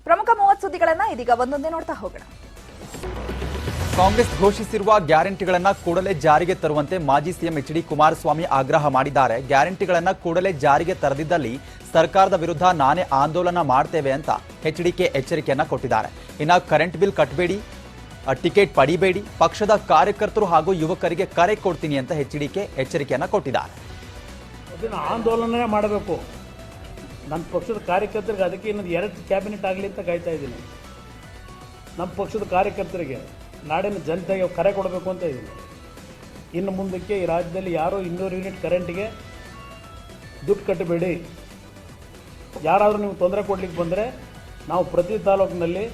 ಪ್ರಮುಖ 30 ಸುದ್ದಿಗಳನ್ನ ಇದೀಗ ಒಂದೊಂದೇ ನೋಡ್ತಾ ಹೋಗೋಣ. ಕಾಂಗ್ರೆಸ್ ಘೋಷಿಸಿರುವ ಗ್ಯಾರಂಟಿಗಳನ್ನು ಕೂಡಲೇ ಜಾರಿಗೆ ತರುವಂತೆ ಮಾಜಿ ಸಿಎಂ ಎಚ್.ಡಿ. ಕುಮಾರಸ್ವಾಮಿ ಆಗ್ರಹ ಮಾಡಿದ್ದಾರೆ. ಗ್ಯಾರಂಟಿಗಳನ್ನು ಕೂಡಲೇ ಜಾರಿಗೆ ತರದಿದ್ದಲ್ಲಿ ಸರ್ಕಾರದ ವಿರುದ್ಧ ನಾನೇ ಆಂದೋಲನ ಮಾಡ್ತೇವೆ ಅಂತ ಎಚ್ಡಿಕೆ ಎಚ್ಚರಿಕೆಯನ್ನ ಕೊಟ್ಟಿದ್ದಾರೆ. ಇನ್ನು ಕರೆಂಟ್ ಬಿಲ್ ಕಟ್ಟಬೇಡಿ, ಟಿಕೆಟ್ ಪಡಿಬೇಡಿ, ಪಕ್ಷದ ಕಾರ್ಯಕರ್ತರು ಹಾಗೂ ಯುವಕರಿಗೆ ಕರೆ ಕೊಡ್ತೀನಿ ಅಂತ ಎಚ್ಡಿಕೆ ಎಚ್ಚರಿಕೆಯನ್ನ ಕೊಟ್ಟಿದ್ದಾರೆ. ಆಂದೋಲನ ಮಾಡಬೇಕು. ನನ್ನ ಪಕ್ಷದ ಕಾರ್ಯಕರ್ತರಿಗೆ ಅದಕ್ಕೆ ಇನ್ನೊಂದು 2 ಕ್ಯಾಬಿನೆಟ್ ಆಗಲಿ ಅಂತ ಕಾಯ್ತಾ ಇದ್ದೀನಿ. ನಮ್ಮ ಪಕ್ಷದ ಕಾರ್ಯಕರ್ತರಿಗೆ ನಾಡಿನ ಜನತೆಗೆ ಕರೆ ಕೊಡಬೇಕು ಅಂತ ಇದ್ದೀನಿ. ಇನ್ನು ಮುಂದಕ್ಕೆ ಈ ರಾಜ್ಯದಲ್ಲಿ ಯಾರೂ 200 ಯೂನಿಟ್ ಕರೆಂಟಿಗೆ ದುಡ್ಡು ಕಟ್ಟಬೇಡಿ. ಯಾರಾದರೂ ನೀವು ತೊಂದರೆ ಕೊಡ್ಲಿಕ್ಕೆ ಬಂದರೆ ನಾವು ಪ್ರತಿ ತಾಲೂಕಿನಲ್ಲಿ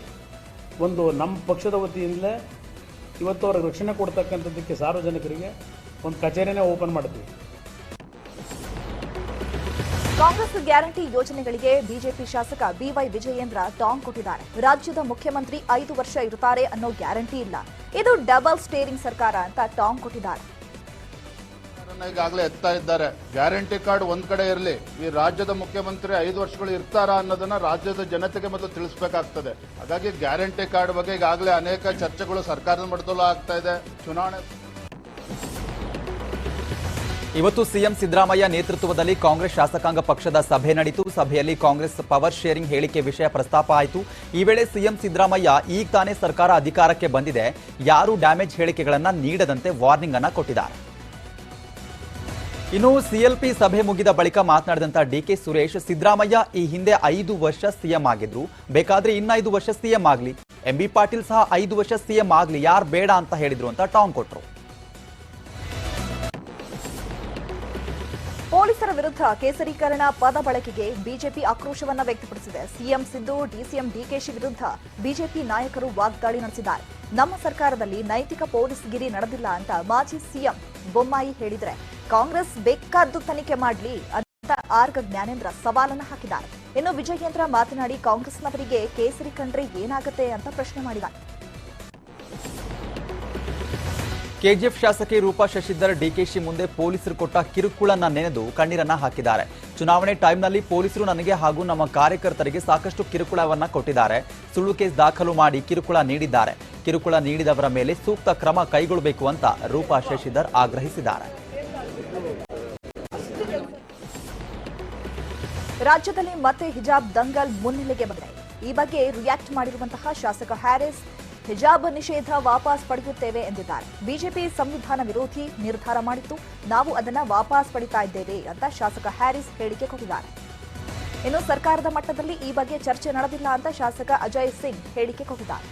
ಒಂದು ನಮ್ಮ ಪಕ್ಷದ ವತಿಯಿಂದಲೇ ಇವತ್ತು ಅವ್ರಿಗೆ ರಕ್ಷಣೆ ಕೊಡ್ತಕ್ಕಂಥದ್ದಕ್ಕೆ ಸಾರ್ವಜನಿಕರಿಗೆ ಒಂದು ಕಚೇರಿನೇ ಓಪನ್ ಮಾಡ್ತೀವಿ. ಕಾಂಗ್ರೆಸ್ ಗ್ಯಾರಂಟಿ ಯೋಜನೆಗಳಿಗೆ ಬಿಜೆಪಿ ಶಾಸಕ ಬಿವೈ ವಿಜಯೇಂದ್ರ ಟಾಂಗ್ ಕೊಟ್ಟಿದ್ದಾರೆ. ರಾಜ್ಯದ ಮುಖ್ಯಮಂತ್ರಿ 5 ವರ್ಷ ಇರುತ್ತಾರೆ ಅನ್ನೋ ಗ್ಯಾರಂಟಿ ಇಲ್ಲ, ಇದು ಡಬಲ್ ಸ್ಟೇರಿಂಗ್ ಸರ್ಕಾರ ಅಂತ ಟಾಂಗ್ ಕೊಟ್ಟಿದ್ದಾರೆ. ಈಗಾಗಲೇ ಎತ್ತಾ ಇದ್ದಾರೆ. ಗ್ಯಾರಂಟಿ ಕಾರ್ಡ್ ಒಂದ್ ಕಡೆ ಇರಲಿ, ಈ ರಾಜ್ಯದ ಮುಖ್ಯಮಂತ್ರಿ 5 ವರ್ಷಗಳು ಇರ್ತಾರಾ ಅನ್ನೋದನ್ನ ರಾಜ್ಯದ ಜನತೆಗೆ ಮೊದಲು ತಿಳಿಸಬೇಕಾಗ್ತದೆ. ಹಾಗಾಗಿ ಗ್ಯಾರಂಟಿ ಕಾರ್ಡ್ ಬಗ್ಗೆ ಈಗಾಗಲೇ ಅನೇಕ ಚರ್ಚೆಗಳು ಸರ್ಕಾರದ ಮಟ್ಟದಲ್ಲೂ ಆಗ್ತಾ ಇದೆ. ಚುನಾವಣೆ ಇವತ್ತು ಸಿಎಂ ಸಿದ್ದರಾಮಯ್ಯ ನೇತೃತ್ವದಲ್ಲಿ ಕಾಂಗ್ರೆಸ್ ಶಾಸಕಾಂಗ ಪಕ್ಷದ ಸಭೆ ನಡೆಯಿತು. ಸಭೆಯಲ್ಲಿ ಕಾಂಗ್ರೆಸ್ ಪವರ್ ಶೇರಿಂಗ್ ಹೇಳಿಕೆ ವಿಷಯ ಪ್ರಸ್ತಾಪ ಆಯಿತು. ಈ ವೇಳೆ ಸಿಎಂ ಸಿದ್ದರಾಮಯ್ಯ ಈಗ ತಾನೇ ಸರ್ಕಾರ ಅಧಿಕಾರಕ್ಕೆ ಬಂದಿದೆ, ಯಾರು ಡ್ಯಾಮೇಜ್ ಹೇಳಿಕೆಗಳನ್ನು ನೀಡದಂತೆ ವಾರ್ನಿಂಗ್ ಅನ್ನ ಕೊಟ್ಟಿದ್ದಾರೆ. ಇನ್ನು ಸಿಎಲ್ಪಿ ಸಭೆ ಮುಗಿದ ಬಳಿಕ ಮಾತನಾಡಿದಂತ ಡಿಕೆ ಸುರೇಶ್, ಸಿದ್ದರಾಮಯ್ಯ ಈ ಹಿಂದೆ 5 ವರ್ಷ ಸಿಎಂ ಆಗಿದ್ರು, ಬೇಕಾದ್ರೆ ಇನ್ನ 5 ವರ್ಷ ಸಿಎಂ ಆಗ್ಲಿ, ಎಂಬಿ ಪಾಟೀಲ್ ಸಹ 5 ವರ್ಷ ಸಿಎಂ ಆಗ್ಲಿ, ಯಾರು ಬೇಡ ಅಂತ ಹೇಳಿದ್ರು ಅಂತ ಟಾಂಗ್ ಕೊಟ್ರು. ಪೊಲೀಸರ ವಿರುದ್ಧ ಕೇಸರೀಕರಣ ಪದ ಬಳಕೆಗೆ ಬಿಜೆಪಿ ಆಕ್ರೋಶವನ್ನ ವ್ಯಕ್ತಪಡಿಸಿದೆ. ಸಿಎಂ ಸಿದ್ದು, ಡಿಸಿಎಂ ಡಿಕೆಶಿ ವಿರುದ್ಧ ಬಿಜೆಪಿ ನಾಯಕರು ವಾಗ್ದಾಳಿ ನಡೆಸಿದ್ದಾರೆ. ನಮ್ಮ ಸರ್ಕಾರದಲ್ಲಿ ನೈತಿಕ ಪೊಲೀಸ್ಗಿರಿ ನಡೆದಿಲ್ಲ ಅಂತ ಮಾಜಿ ಸಿಎಂ ಬೊಮ್ಮಾಯಿ ಹೇಳಿದ್ರೆ ಕಾಂಗ್ರೆಸ್ ಬೇಕಾದ್ದು ತನಿಖೆ ಮಾಡಲಿ ಅಂತ ಆರ್ಗ ಜ್ಞಾನೇಂದ್ರ ಸವಾಲನ್ನ ಹಾಕಿದ್ದಾರೆ. ಇನ್ನು ವಿಜಯೇಂದ್ರ ಮಾತನಾಡಿ ಕಾಂಗ್ರೆಸ್ನವರಿಗೆ ಕೇಸರಿ ಕಂಡ್ರೆ ಏನಾಗುತ್ತೆ ಅಂತ ಪ್ರಶ್ನೆ ಮಾಡಿದ್ದಾರೆ. ಕೆಜಿಎಫ್ ಶಾಸಕಿ ರೂಪಾ ಶಶಿಧರ್ ಡಿಕೆಶಿ ಮುಂದೆ ಪೊಲೀಸರು ಕೊಟ್ಟ ಕಿರುಕುಳನ್ನ ನೆನೆದು ಕಣ್ಣೀರನ್ನ ಹಾಕಿದ್ದಾರೆ. ಚುನಾವಣೆ ಟೈಮ್ನಲ್ಲಿ ಪೊಲೀಸರು ನನಗೆ ಹಾಗೂ ನಮ್ಮ ಕಾರ್ಯಕರ್ತರಿಗೆ ಸಾಕಷ್ಟು ಕಿರುಕುಳವನ್ನ ಕೊಟ್ಟಿದ್ದಾರೆ. ಸುಳ್ಳು ಕೇಸ್ ದಾಖಲು ಮಾಡಿ ಕಿರುಕುಳ ನೀಡಿದ್ದಾರೆ. ಕಿರುಕುಳ ನೀಡಿದವರ ಮೇಲೆ ಸೂಕ್ತ ಕ್ರಮ ಕೈಗೊಳ್ಳಬೇಕು ಅಂತ ರೂಪಾ ಶಶಿಧರ್ ಆಗ್ರಹಿಸಿದ್ದಾರೆ. ರಾಜ್ಯದಲ್ಲಿ ಮತ್ತೆ ಹಿಜಾಬ್ ದಂಗಲ್ ಮುನ್ನೆಲೆಗೆ ಬಂದಿದೆ. ಈ ಬಗ್ಗೆ ರಿಯಾಕ್ಟ್ ಮಾಡಿರುವಂತಹ ಶಾಸಕ ಹ್ಯಾರಿಸ್, ಹಿಜಾಬ್ ನಿಷೇಧ ವಾಪಸ್ ಪಡೆಯುತ್ತೇವೆ ಎಂದಿದ್ದಾರೆ. ಬಿಜೆಪಿ ಸಂವಿಧಾನ ವಿರೋಧಿ ನಿರ್ಧಾರ ಮಾಡಿತ್ತು, ನಾವು ಅದನ್ನ ವಾಪಸ್ ಪಡಿತಾ ಇದ್ದೇವೆ ಅಂತ ಶಾಸಕ ಹ್ಯಾರಿಸ್ ಹೇಳಿಕೆ ಕೊಟ್ಟಿದ್ದಾರೆ. ಇನ್ನು ಸರ್ಕಾರದ ಮಟ್ಟದಲ್ಲಿ ಈ ಬಗ್ಗೆ ಚರ್ಚೆ ನಡೆದಿಲ್ಲ ಅಂತ ಶಾಸಕ ಅಜಯ್ ಸಿಂಗ್ ಹೇಳಿಕೆ ಕೊಟ್ಟಿದ್ದಾರೆ.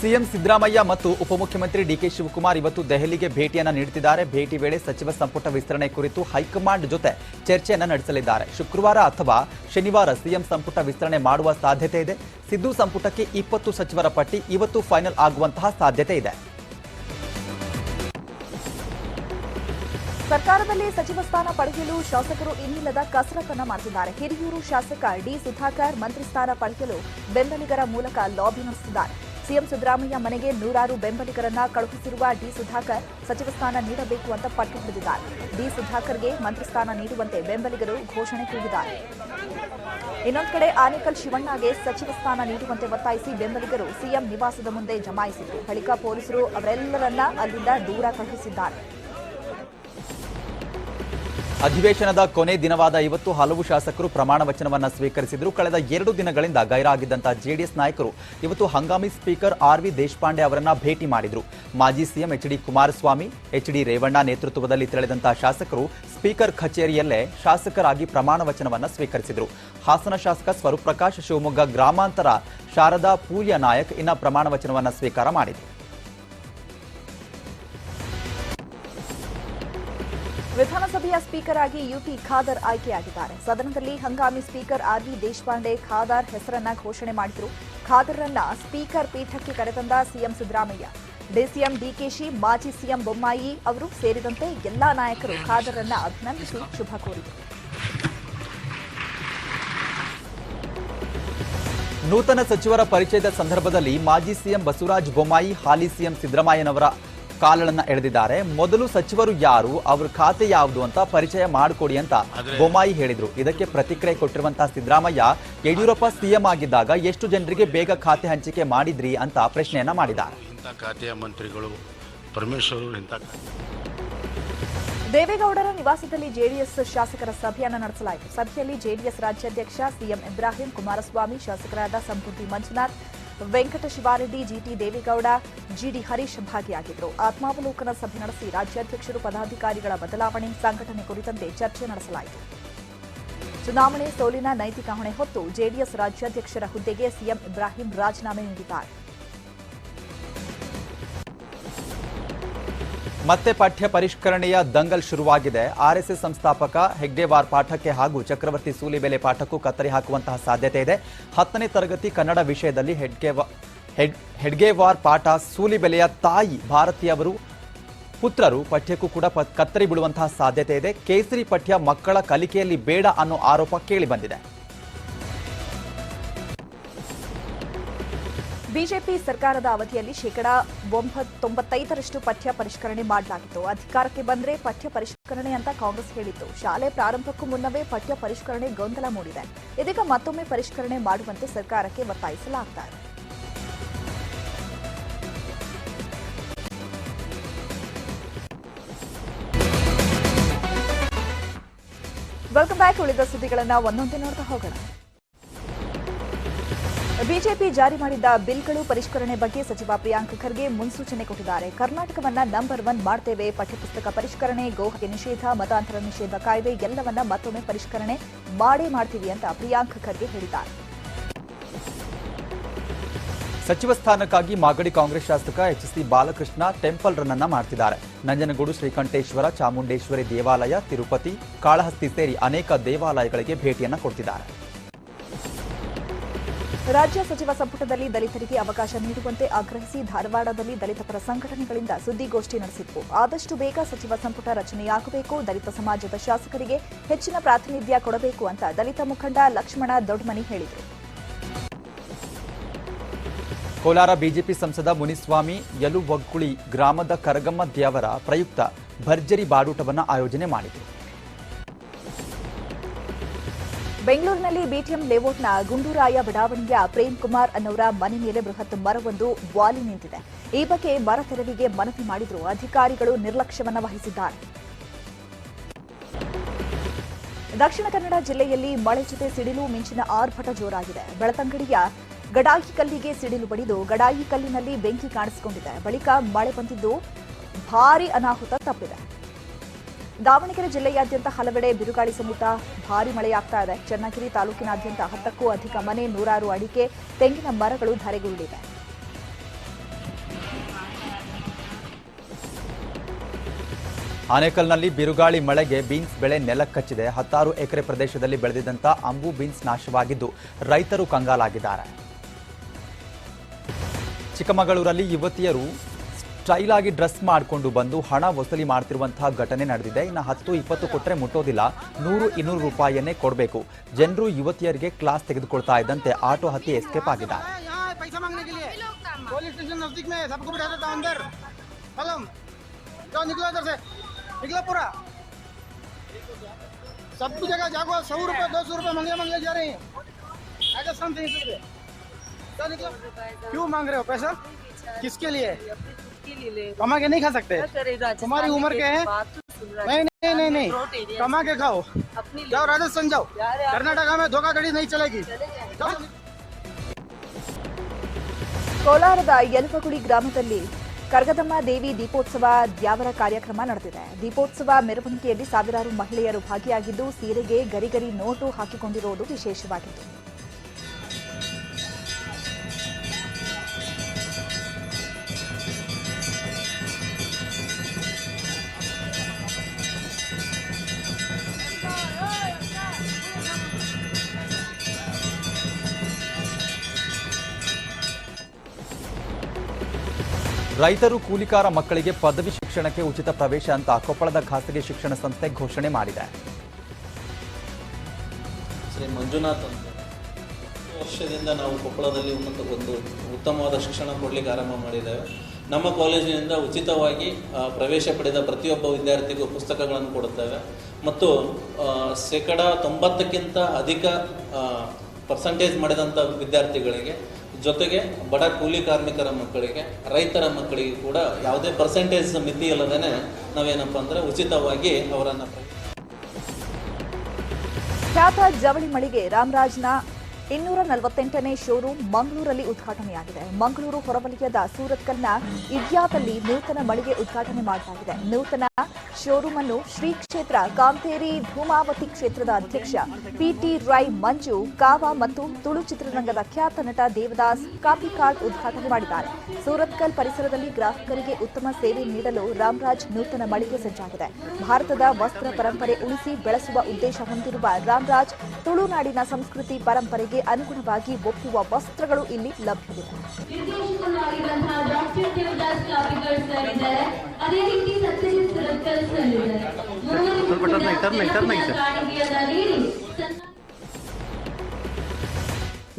ಸಿಎಂ ಸಿದ್ದರಾಮಯ್ಯ ಮತ್ತು ಉಪಮುಖ್ಯಮಂತ್ರಿ ಡಿಕೆ ಶಿವಕುಮಾರ್ ಇವತ್ತು ದೆಹಲಿಗೆ ಭೇಟಿಯನ್ನ ನೀಡುತ್ತಿದ್ದಾರೆ. ಭೇಟಿ ವೇಳೆ ಸಚಿವ ಸಂಪುಟ ವಿಸ್ತರಣೆ ಕುರಿತು ಹೈಕಮಾಂಡ್ ಜೊತೆ ಚರ್ಚೆಯನ್ನ ನಡೆಸಲಿದ್ದಾರೆ. ಶುಕ್ರವಾರ ಅಥವಾ ಶನಿವಾರ ಸಿಎಂ ಸಂಪುಟ ವಿಸ್ತರಣೆ ಮಾಡುವ ಸಾಧ್ಯತೆ ಇದೆ. ಸಿದ್ದು ಸಂಪುಟಕ್ಕೆ 20 ಸಚಿವರ ಪಟ್ಟಿ ಇವತ್ತು ಫೈನಲ್ ಆಗುವಂತಹ ಸಾಧ್ಯತೆ ಇದೆ. ಸರ್ಕಾರದಲ್ಲಿ ಸಚಿವ ಸ್ಥಾನ ಪಡೆಯಲು ಶಾಸಕರು ಇನ್ನಿಲ್ಲದ ಕಸರತ್ತನ್ನ ಮಾಡುತ್ತಿದ್ದಾರೆ. ಹಿರಿಯೂರು ಶಾಸಕ ಡಿ ಸುಧಾಕರ್ ಮಂತ್ರಿ ಸ್ಥಾನ ಪಡೆಯಲು ಬೆಂಬಲಿಗರ ಮೂಲಕ ಲಾಬಿ ನಡೆಸಿದ್ದಾರೆ. ಸಿಎಂ ಸಿದ್ದರಾಮಯ್ಯ ಮನೆಗೆ 100 ಬೆಂಬಲಿಗರನ್ನ ಕಳುಹಿಸಿರುವ ಡಿ ಸುಧಾಕರ್ ಸಚಿವ ಸ್ಥಾನ ನೀಡಬೇಕು ಅಂತ ಪಟ್ಟು ಹಿಡಿದಿದ್ದಾರೆ. ಡಿ ಸುಧಾಕರ್ಗೆ ಮಂತ್ರಿ ಸ್ಥಾನ ನೀಡುವಂತೆ ಬೆಂಬಲಿಗರು ಘೋಷಣೆ ಕೂಗಿದ್ದಾರೆ. ಇನ್ನೊಂದು ಕಡೆ ಆನೇಕಲ್ ಶಿವಣ್ಣಗೆ ಸಚಿವ ಸ್ಥಾನ ನೀಡುವಂತೆ ಒತ್ತಾಯಿಸಿ ಬೆಂಬಲಿಗರು ಸಿಎಂ ನಿವಾಸದ ಮುಂದೆ ಜಮಾಯಿಸಿದರು. ಬಳಿಕ ಪೊಲೀಸರು ಅವರೆಲ್ಲರನ್ನ ಅಲ್ಲಿಂದ ದೂರ ಕಳುಹಿಸಿದ್ದಾರೆ. ಅಧಿವೇಶನದ ಕೊನೆ ದಿನವಾದ ಇವತ್ತು ಹಲವು ಶಾಸಕರು ಪ್ರಮಾಣ ವಚನವನ್ನ ಸ್ವೀಕರಿಸಿದರು. ಕಳೆದ 2 ದಿನಗಳಿಂದ ಗೈರಾಗಿದ್ದಂತಹ ಜೆಡಿಎಸ್ ನಾಯಕರು ಇವತ್ತು ಹಂಗಾಮಿ ಸ್ಪೀಕರ್ ಆರ್.ವಿ. ದೇಶಪಾಂಡೆ ಅವರನ್ನ ಭೇಟಿ ಮಾಡಿದರು. ಮಾಜಿ CM HD. Kumaraswamy, HD. Revanna ನೇತೃತ್ವದಲ್ಲಿ ತೆರಳಿದಂತಹ ಶಾಸಕರು ಸ್ಪೀಕರ್ ಕಚೇರಿಯಲ್ಲೇ ಶಾಸಕರಾಗಿ ಪ್ರಮಾಣ ವಚನವನ್ನ ಸ್ವೀಕರಿಸಿದರು. ಹಾಸನ ಶಾಸಕ ಸ್ವರೂಪ್ ಪ್ರಕಾಶ್, ಶಿವಮೊಗ್ಗ ಗ್ರಾಮಾಂತರ ಶಾರದಾ ಪೂರ್ಯ ನಾಯಕ್ ಇನ್ನ ಪ್ರಮಾಣ ವಚನವನ್ನ ಸ್ವೀಕಾರ ಮಾಡಿದರು. ವಿಧಾನಸಭೆಯ ಸ್ಪೀಕರ್ ಆಗಿ ಯುಟಿ ಖಾದರ್ ಆಯ್ಕೆಯಾಗಿದ್ದಾರೆ. ಸದನದಲ್ಲಿ ಹಂಗಾಮಿ ಸ್ಪೀಕರ್ ಆರ್.ವಿ. ದೇಶಪಾಂಡೆ ಖಾದರ್ ಹೆಸರನ್ನ ಘೋಷಣೆ ಮಾಡಿದರು. ಖಾದರ್ರನ್ನ ಸ್ಪೀಕರ್ ಪೀಠಕ್ಕೆ ಕರೆತಂದ ಸಿಎಂ ಸಿದ್ದರಾಮಯ್ಯ, ಡಿಸಿಎಂ ಡಿಕೆಶಿ, ಮಾಜಿ ಸಿಎಂ ಬೊಮ್ಮಾಯಿ ಅವರು ಸೇರಿದಂತೆ ಎಲ್ಲಾ ನಾಯಕರು ಖಾದರ್ರನ್ನ ಅಭಿನಂದಿಸಿ ಶುಭ ಕೋರಿದರು. ನೂತನ ಸಚಿವರ ಪರಿಚಯದ ಸಂದರ್ಭದಲ್ಲಿ ಮಾಜಿ ಸಿಎಂ ಬಸವರಾಜ ಬೊಮ್ಮಾಯಿ, ಹಾಲಿ ಸಿಎಂ ಸಿದ್ದರಾಮಯ್ಯನವರ ಕಾಲಳನ್ನ ಎಳೆದಿದ್ದಾರೆ. ಮೊದಲು ಸಚಿವರು ಯಾರು, ಅವ್ರ ಖಾತೆ ಯಾವುದು ಅಂತ ಪರಿಚಯ ಮಾಡಿಕೊಡಿ ಅಂತ ಬೊಮ್ಮಾಯಿ ಹೇಳಿದ್ರು. ಇದಕ್ಕೆ ಪ್ರತಿಕ್ರಿಯೆ ಕೊಟ್ಟಿರುವಂತಹ ಸಿದ್ದರಾಮಯ್ಯ, ಯಡಿಯೂರಪ್ಪ ಸಿಎಂ ಆಗಿದ್ದಾಗ ಎಷ್ಟು ಜನರಿಗೆ ಬೇಗ ಖಾತೆ ಹಂಚಿಕೆ ಮಾಡಿದ್ರಿ ಅಂತ ಪ್ರಶ್ನೆಯನ್ನ ಮಾಡಿದ್ದಾರೆ. ಇಂಥ ಖಾತೆಯ ಮಂತ್ರಿಗಳು ಪರಮೇಶ್ವರ್ ಇಂಥ ದೇವೇಗೌಡರ ನಿವಾಸದಲ್ಲಿ ಜೆಡಿಎಸ್ ಶಾಸಕರ ಸಭೆಯನ್ನು ನಡೆಸಲಾಯಿತು. ಸಭೆಯಲ್ಲಿ ಜೆಡಿಎಸ್ ರಾಜ್ಯಾಧ್ಯಕ್ಷ ಸಿಎಂ ಇಬ್ರಾಹಿಂ, ಕುಮಾರಸ್ವಾಮಿ, ಶಾಸಕರಾದ ಸಮೃದ್ಧಿ ಮಂಜುನಾಥ್, ವೆಂಕಟ ಶಿವಾರೆಡ್ಡಿ, ಜಿಟಿ ದೇವೇಗೌಡ, ಜಿಡಿ ಹರೀಶ್ ಭಾಗಿಯಾಗಿದ್ದರು. ಆತ್ಮಾವಲೋಕನ ಸಭೆ ನಡೆಸಿ ರಾಜ್ಯಾಧ್ಯಕ್ಷರು, ಪದಾಧಿಕಾರಿಗಳ ಬದಲಾವಣೆ, ಸಂಘಟನೆ ಕುರಿತಂತೆ ಚರ್ಚೆ ನಡೆಸಲಾಯಿತು. ಚುನಾವಣೆ ಸೋಲಿನ ನೈತಿಕ ಹೊಣೆ ಹೊತ್ತು ಜೆಡಿಎಸ್ ರಾಜ್ಯಾಧ್ಯಕ್ಷರ ಹುದ್ದೆಗೆ ಸಿಎಂ ಇಬ್ರಾಹಿಂ ರಾಜೀನಾಮೆ ನೀಡಿದ್ದಾರೆ. ಮತ್ತೆ ಪಠ್ಯ ಪರಿಷ್ಕರಣೆಯ ದಂಗಲ್ ಶುರುವಾಗಿದೆ. ಆರ್ಎಸ್ಎಸ್ ಸಂಸ್ಥಾಪಕ ಹೆಗ್ಡೇವಾರ್ ಪಾಠಕ್ಕೆ ಹಾಗೂ ಚಕ್ರವರ್ತಿ ಸೂಲಿಬೆಲೆ ಪಾಠಕ್ಕೂ ಕತ್ತರಿ ಹಾಕುವಂತಹ ಸಾಧ್ಯತೆ ಇದೆ. 10ನೇ ತರಗತಿ ಕನ್ನಡ ವಿಷಯದಲ್ಲಿ ಹೆಡ್ಗೇವಾರ್ ಪಾಠ, ಸೂಲಿಬೆಲೆಯ ತಾಯಿ ಭಾರತೀಯವರು ಪುತ್ರರು ಪಠ್ಯಕ್ಕೂ ಕೂಡ ಕತ್ತರಿ ಬಿಡುವಂತಹ ಸಾಧ್ಯತೆ ಇದೆ. ಕೇಸರಿ ಪಠ್ಯ ಮಕ್ಕಳ ಕಲಿಕೆಯಲ್ಲಿ ಬೇಡ ಅನ್ನೋ ಆರೋಪ ಕೇಳಿಬಂದಿದೆ. ಬಿಜೆಪಿ ಸರ್ಕಾರದ ಅವಧಿಯಲ್ಲಿ ಶೇಕಡಾ 95% ಪಠ್ಯ ಪರಿಷ್ಕರಣೆ ಮಾಡಲಾಗಿತ್ತು. ಅಧಿಕಾರಕ್ಕೆ ಬಂದರೆ ಪಠ್ಯ ಪರಿಷ್ಕರಣೆ ಅಂತ ಕಾಂಗ್ರೆಸ್ ಹೇಳಿತ್ತು. ಶಾಲೆ ಪ್ರಾರಂಭಕ್ಕೂ ಮುನ್ನವೇ ಪಠ್ಯ ಪರಿಷ್ಕರಣೆ ಗೊಂದಲ ಮೂಡಿದೆ. ಇದೀಗ ಮತ್ತೊಮ್ಮೆ ಪರಿಷ್ಕರಣೆ ಮಾಡುವಂತೆ ಸರ್ಕಾರಕ್ಕೆ ಒತ್ತಾಯಿಸಲಾಗ್ತಾ ಇದೆ. Welcome back. ಉಳಿದ ಸುದ್ದಿಗಳನ್ನು ಒಂದೊಂದೇ ನೋಡ್ತಾ ಹೋಗೋಣ. ಬಿಜೆಪಿ ಜಾರಿ ಮಾಡಿದ್ದ ಬಿಲ್ಗಳು ಪರಿಷ್ಕರಣೆ ಬಗ್ಗೆ ಸಚಿವ ಪ್ರಿಯಾಂಕ್ ಖರ್ಗೆ ಮುನ್ಸೂಚನೆ ಕೊಟ್ಟಿದ್ದಾರೆ. ಕರ್ನಾಟಕವನ್ನ ನಂಬರ್ 1 ಮಾಡ್ತೇವೆ. ಪಠ್ಯಪುಸ್ತಕ ಪರಿಷ್ಕರಣೆ, ಗೋಹತ್ಯೆ ನಿಷೇಧ, ಮತಾಂತರ ನಿಷೇಧ ಕಾಯ್ದೆ ಎಲ್ಲವನ್ನ ಮತ್ತೊಮ್ಮೆ ಪರಿಷ್ಕರಣೆ ಮಾಡೇ ಮಾಡ್ತೀವಿ ಅಂತ ಪ್ರಿಯಾಂಕ್ ಖರ್ಗೆ ಹೇಳಿದ್ದಾರೆ. ಸಚಿವ ಸ್ಥಾನಕ್ಕಾಗಿ ಮಾಗಡಿ ಕಾಂಗ್ರೆಸ್ ಶಾಸಕ ಎಚ್ಸಿ ಬಾಲಕೃಷ್ಣ ಟೆಂಪಲ್ ರನ್ ಅನ್ನ ಮಾಡ್ತಿದ್ದಾರೆ. ನಂಜನಗೂಡು ಶ್ರೀಕಂಠೇಶ್ವರ, ಚಾಮುಂಡೇಶ್ವರಿ ದೇವಾಲಯ, ತಿರುಪತಿ, ಕಾಳಹಸ್ತಿ ಸೇರಿ ಅನೇಕ ದೇವಾಲಯಗಳಿಗೆ ಭೇಟಿಯನ್ನ ಕೊಡ್ತಿದ್ದಾರೆ. ರಾಜ್ಯ ಸಚಿವ ಸಂಪುಟದಲ್ಲಿ ದಲಿತರಿಗೆ ಅವಕಾಶ ನೀಡುವಂತೆ ಆಗ್ರಹಿಸಿ ಧಾರವಾಡದಲ್ಲಿ ದಲಿತ ಪರ ಸಂಘಟನೆಗಳಿಂದ ಸುದ್ದಿಗೋಷ್ಠಿ ನಡೆಸಿತ್ತು. ಆದಷ್ಟು ಬೇಗ ಸಚಿವ ಸಂಪುಟ ರಚನೆಯಾಗಬೇಕು, ದಲಿತ ಸಮಾಜದ ಶಾಸಕರಿಗೆ ಹೆಚ್ಚಿನ ಪ್ರಾತಿನಿಧ್ಯ ಕೊಡಬೇಕು ಅಂತ ದಲಿತ ಮುಖಂಡ ಲಕ್ಷ್ಮಣ ದೊಡ್ಮನಿ ಹೇಳಿದರು. ಕೋಲಾರ ಬಿಜೆಪಿ ಸಂಸದ ಮುನಿಸ್ವಾಮಿ ಯಲುವಗ್ಗುಳಿ ಗ್ರಾಮದ ಕರಗಮ್ಮ ದೇವರ ಪ್ರಯುಕ್ತ ಭರ್ಜರಿ ಬಾಡೂಟವನ್ನು ಆಯೋಜನೆ ಮಾಡಿದರು. ಬೆಂಗಳೂರಿನಲ್ಲಿ ಬಿಟಿಎಂ ಲೇಔಟ್ನ ಗುಂಡೂರಾಯ ಬಡಾವಣೆಯ ಪ್ರೇಮ್ ಕುಮಾರ್ ಅನ್ನೋರ ಮನೆ ಮೇಲೆ ಬೃಹತ್ ಮರವೊಂದು ವಾಲಿ ನಿಂತಿದೆ. ಈ ಬಗ್ಗೆ ಮರ ತೆರವಿಗೆ ಮನವಿ ಮಾಡಿದರೂ ಅಧಿಕಾರಿಗಳು ನಿರ್ಲಕ್ಷ್ಯವನ್ನು ವಹಿಸಿದ್ದಾರೆ. ದಕ್ಷಿಣ ಕನ್ನಡ ಜಿಲ್ಲೆಯಲ್ಲಿ ಮಳೆ ಜೊತೆ ಸಿಡಿಲು ಮಿಂಚಿನ ಆರ್ಭಟ ಜೋರಾಗಿದೆ. ಬೆಳತಂಗಡಿಯ ಗಡಾಯಿ ಕಲ್ಲಿಗೆ ಸಿಡಿಲು ಬಡಿದು ಗಡಾಯಿ ಕಲ್ಲಿನಲ್ಲಿ ಬೆಂಕಿ ಕಾಣಿಸಿಕೊಂಡಿದೆ. ಬಳಿಕ ಮಳೆ ಬಂದಿದ್ದು ಭಾರೀ ಅನಾಹುತ ತಪ್ಪಿದೆ. ದಾವಣಗೆರೆ ಜಿಲ್ಲೆಯಾದ್ಯಂತ ಹಲವೆಡೆ ಬಿರುಗಾಳಿ ಸಮೇತ ಭಾರೀ ಮಳೆಯಾಗ್ತಾ ಇದೆ. ಚನ್ನಗಿರಿ ತಾಲೂಕಿನಾದ್ಯಂತ 10ಕ್ಕೂ ಅಧಿಕ ಮನೆ, 100 ಅಡಿಕೆ, ತೆಂಗಿನ ಮರಗಳು ಧರೆಗುರುಳಿವೆ. ಆನೇಕಲ್ನಲ್ಲಿ ಬಿರುಗಾಳಿ ಮಳೆಗೆ ಬೀನ್ಸ್ ಬೆಳೆ ನೆಲಕ್ಕಚ್ಚಿದೆ. 16 ಎಕರೆ ಪ್ರದೇಶದಲ್ಲಿ ಬೆಳೆದಿದ್ದಂಥ ಅಂಬು ಬೀನ್ಸ್ ನಾಶವಾಗಿದ್ದು ರೈತರು ಕಂಗಾಲಾಗಿದ್ದಾರೆ. ಚಿಕ್ಕಮಗಳೂರಲ್ಲಿ ಯುವತಿಯರು ಸ್ಟೈಲ್ ಆಗಿ ಡ್ರೆಸ್ ಮಾಡಿಕೊಂಡು ಬಂದು ಹಣ ವಸೂಲಿ ಮಾಡ್ತಿರುವಂತಹ ಘಟನೆ ನಡೆದಿದೆ. ಇನ್ನು 10-20 ಕೊಟ್ಟರೆ ಮುಟ್ಟೋದಿಲ್ಲ, 100-200 ರೂಪಾಯಿಯನ್ನೇ ಕೊಡಬೇಕು. ಜನರು ಯುವತಿಯರಿಗೆ ಕ್ಲಾಸ್ ತೆಗೆದುಕೊಳ್ತಾ ಇದ್ದಂತೆ ಆಟೋ ಹತ್ತಿ ಎಸ್ಕೇಪ್ ಆಗಿದ್ದಾರೆ. किसके लिए कमा के नहीं खा सकते? तुम्हारी उम्र के हैं? नहीं कमा के खाओ. जाओ राजस्थान जाओ. कर्नाटका में धोखाधड़ी नहीं चलेगी. ಕೋಲಾರದ ಯಲುವಗುಳಿ ಗ್ರಾಮದಲ್ಲಿ ಕರಗದಮ್ಮ ದೇವಿ ದೀಪೋತ್ಸವ ದ್ಯಾವರ ಕಾರ್ಯಕ್ರಮ ನಡೆದಿದೆ. ದೀಪೋತ್ಸವ ಮೆರವಣಿಗೆಯಲ್ಲಿ ಸಾವಿರಾರು ಮಹಿಳೆಯರು ಭಾಗಿಯಾಗಿದ್ದು ಸೀರೆಗೆ ಗರಿಗರಿ ನೋಟು ಹಾಕಿಕೊಂಡಿರುವುದು ವಿಶೇಷವಾಗಿತ್ತು. ರೈತರು ಕೂಲಿಕಾರ ಮಕ್ಕಳಿಗೆ ಪದವಿ ಶಿಕ್ಷಣಕ್ಕೆ ಉಚಿತ ಪ್ರವೇಶ ಅಂತ ಕೊಪ್ಪಳದ ಖಾಸಗಿ ಶಿಕ್ಷಣ ಸಂಸ್ಥೆ ಘೋಷಣೆ ಮಾಡಿದೆ. ಶ್ರೀ ಮಂಜುನಾಥ್ ಅಂತ ವರ್ಷದಿಂದ ನಾವು ಕೊಪ್ಪಳದಲ್ಲಿ ಒಂದು ಉತ್ತಮವಾದ ಶಿಕ್ಷಣ ಕೊಡಲಿಕ್ಕೆ ಆರಂಭ ಮಾಡಿದ್ದೇವೆ. ನಮ್ಮ ಕಾಲೇಜಿನಿಂದ ಉಚಿತವಾಗಿ ಪ್ರವೇಶ ಪಡೆದ ಪ್ರತಿಯೊಬ್ಬ ವಿದ್ಯಾರ್ಥಿಗೂ ಪುಸ್ತಕಗಳನ್ನು ಕೊಡುತ್ತೇವೆ ಮತ್ತು 90%ಕ್ಕಿಂತ ಅಧಿಕ ಪರ್ಸೆಂಟೇಜ್ ಮಾಡಿದಂಥ ವಿದ್ಯಾರ್ಥಿಗಳಿಗೆ, ಜೊತೆಗೆ ಬಡ ಕೂಲಿ ಕಾರ್ಮಿಕರ ಮಕ್ಕಳಿಗೆ, ರೈತರ ಮಕ್ಕಳಿಗೆ ಕೂಡ ಯಾವುದೇ ಪರ್ಸೆಂಟೇಜ್ ಮಿತಿ ಇಲ್ಲದೇ ನಾವೇನಪ್ಪ ಅಂದರೆ ಉಚಿತವಾಗಿ ಅವರನ್ನು. ಖ್ಯಾತ ಜವಳಿ ಮಳಿಗೆ ರಾಮರಾಜ್ನ 248ನೇ ಶೋರೂಮ್ ಮಂಗಳೂರಲ್ಲಿ ಉದ್ಘಾಟನೆಯಾಗಿದೆ. ಮಂಗಳೂರು ಹೊರವಲಯದ ಸೂರತ್ಕಲ್ನ ಇಡ್ಯಾದಲ್ಲಿ ನೂತನ ಮಳಿಗೆ ಉದ್ಘಾಟನೆ ಮಾಡಲಾಗಿದೆ. ನೂತನ ಶೋರೂಮ್ ಅನ್ನು ಶ್ರೀ ಕ್ಷೇತ್ರ ಕಾಂತೇರಿ ಧೂಮಾವತಿ ಕ್ಷೇತ್ರದ ಅಧ್ಯಕ್ಷ ಪಿಟಿ ರೈ ಮಂಜು ಕಾವಾ ಮತ್ತು ತುಳು ಚಿತ್ರರಂಗದ ಖ್ಯಾತ ನಟ ದೇವದಾಸ್ ಕಾಪಿಕಾಡ್ ಉದ್ಘಾಟನೆ ಮಾಡಿದ್ದಾರೆ. ಸೂರತ್ಕಲ್ ಪರಿಸರದಲ್ಲಿ ಗ್ರಾಹಕರಿಗೆ ಉತ್ತಮ ಸೇವೆ ನೀಡಲು ರಾಮರಾಜ್ ನೂತನ ಮಳಿಗೆ ಸಜ್ಜಾಗಿದೆ. ಭಾರತದ ವಸ್ತ್ರ ಪರಂಪರೆ ಉಳಿಸಿ ಬೆಳೆಸುವ ಉದ್ದೇಶ ಹೊಂದಿರುವ ರಾಮರಾಜ್ ತುಳುನಾಡಿನ ಸಂಸ್ಕೃತಿ ಪರಂಪರೆಗೆ ಅನುಗುಣವಾಗಿ ಒಪ್ಪುವ ವಸ್ತ್ರಗಳು ಇಲ್ಲಿ ಲಭ್ಯವಿದೆ.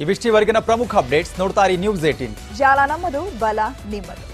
ಇವಿಷ್ಟಿವರೆಗಿನ ಪ್ರಮುಖ ಅಪ್ಡೇಟ್ಸ್ ನೋಡ್ತಾ ಇರಿ ನ್ಯೂಸ್ 18. ಜಾಲ ನಮ್ಮದು, ಬಲ ನಿಮ್ಮದು.